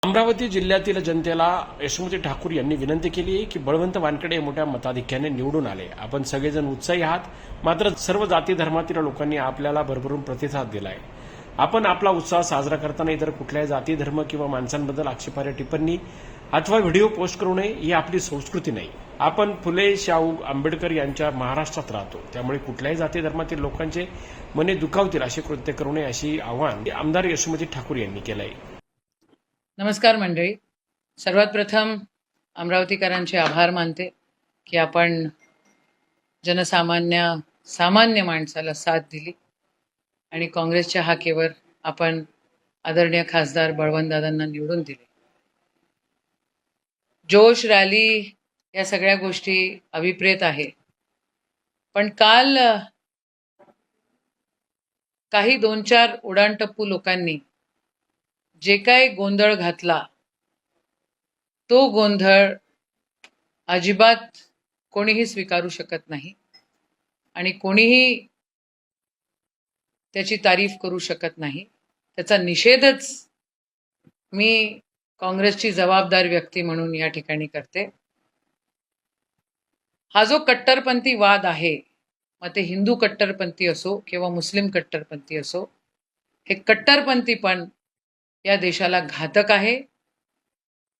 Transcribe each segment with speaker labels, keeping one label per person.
Speaker 1: अमरावती जिल्ह्यातील जनतेला यशोमती ठाकूर यांनी विनंती केली आहे की बळवंत वानखेडे मोठ्या मताधिक्याने निवडून आले. आपण सगळेजण उत्साही आहात, मात्र सर्व जाती धर्मातील लोकांनी आपल्याला भरभरून प्रतिसाद दिलाय. आपण आपला उत्साह साजरा करताना इतर कुठल्याही जाती धर्म किंवा माणसांबद्दल आक्षेपार्ह टिप्पणी अथवा व्हिडिओ पोस्ट करू नये, ही आपली संस्कृती नाही. आपण फुले शाहू आंबेडकर यांच्या महाराष्ट्रात राहतो, त्यामुळे कुठल्याही जाती धर्मातील लोकांचे मने दुखावतील असे कृत्य करू नये, अशी आवाहन आमदार यशोमती ठाकूर यांनी केलं आहे.
Speaker 2: नमस्कार मंडळी. सर्वात प्रथम अमरावतीकरांचे आभार मानते की आपण सामान्य माणसाला साथ दिली आणि काँग्रेसच्या हाकेवर आपण आदरणीय खासदार बळवंतदादांना निवडून दिले. जोश, रॅली या सगळ्या गोष्टी अभिप्रेत आहे, पण काल काही 2-4 उडाणटप्पू लोकांनी जे काय गोंधळ घातला, तो गोंधळ अजिबात कोणीही स्वीकारू शकत नाही आणि कोणीही त्याची तारीफ करू शकत नाही. त्याचा निषेधच मी काँग्रेसची जबाबदार व्यक्ती म्हणून या ठिकाणी करते. हा जो कट्टरपंथी वाद आहे, मग ते हिंदू कट्टरपंथी असो किंवा मुस्लिम कट्टरपंथी असो, हे कट्टरपंथीपण या देशाला घातक आहे.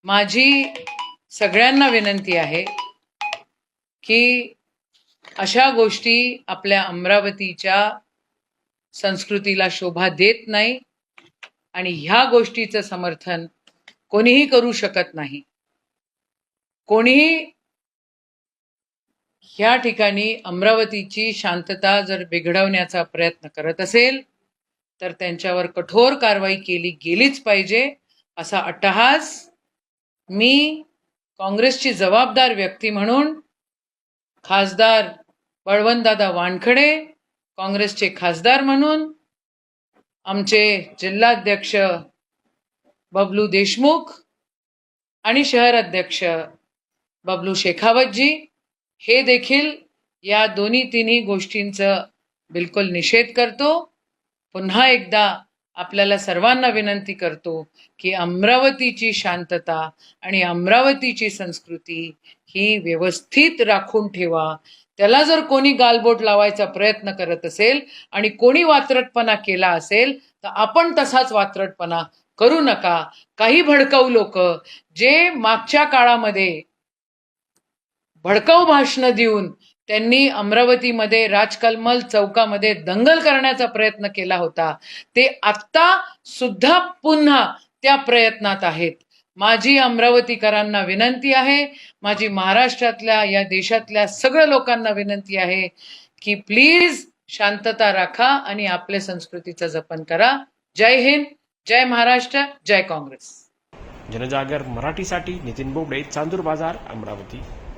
Speaker 2: माझी सगळ्यांना विनंती आहे की अशा गोष्टी आपल्या अमरावतीच्या संस्कृतीला शोभा देत नाही आणि ह्या गोष्टीचं समर्थन कोणीही करू शकत नाही. कोणीही ह्या ठिकाणी अमरावतीची शांतता जर बिघडवण्याचा प्रयत्न करत असेल तर त्यांच्यावर कठोर कारवाई केली गेलीच पाहिजे, असा अट्टहास मी काँग्रेसची जबाबदार व्यक्ती म्हणून खासदार बळवंतदादा वानखेडे, काँग्रेसचे खासदार म्हणून आमचे जिल्हाध्यक्ष बबलू देशमुख आणि शहर अध्यक्ष बबलू शेखावतजी हे देखील या दोन्ही गोष्टींचा बिलकुल निषेध करतो. पुन्हा एकदा आपल्याला सर्वांना विनंती करतो की अमरावतीची शांतता आणि अमरावतीची संस्कृती ही व्यवस्थित राखून ठेवा. त्याला जर कोणी गालबोट लावायचा प्रयत्न करत असेल आणि कोणी वात्रटपणा केला असेल तर आपण तसाच वात्रटपणा करू नका. काही भडकाऊ लोक जे मागच्या काळामध्ये भडकाऊ भाषणं देऊन त्यांनी अमरावतीमध्ये राजकमल चौकामध्ये दंगल करण्याचा प्रयत्न केला होता, ते आत्ता सुद्धा पुन्हा त्या प्रयत्नात आहेत. माझी अमरावतीकरांना विनंती आहे, माझी महाराष्ट्रातल्या या देशातल्या सगळ्या लोकांना विनंती आहे की प्लीज शांतता राखा आणि आपल्या संस्कृतीचं जपन करा. जय हिंद, जय महाराष्ट्र, जय काँग्रेस.
Speaker 1: जनजागर मराठीसाठी नितीन बोबडे, चांदूर बाजार, अमरावती.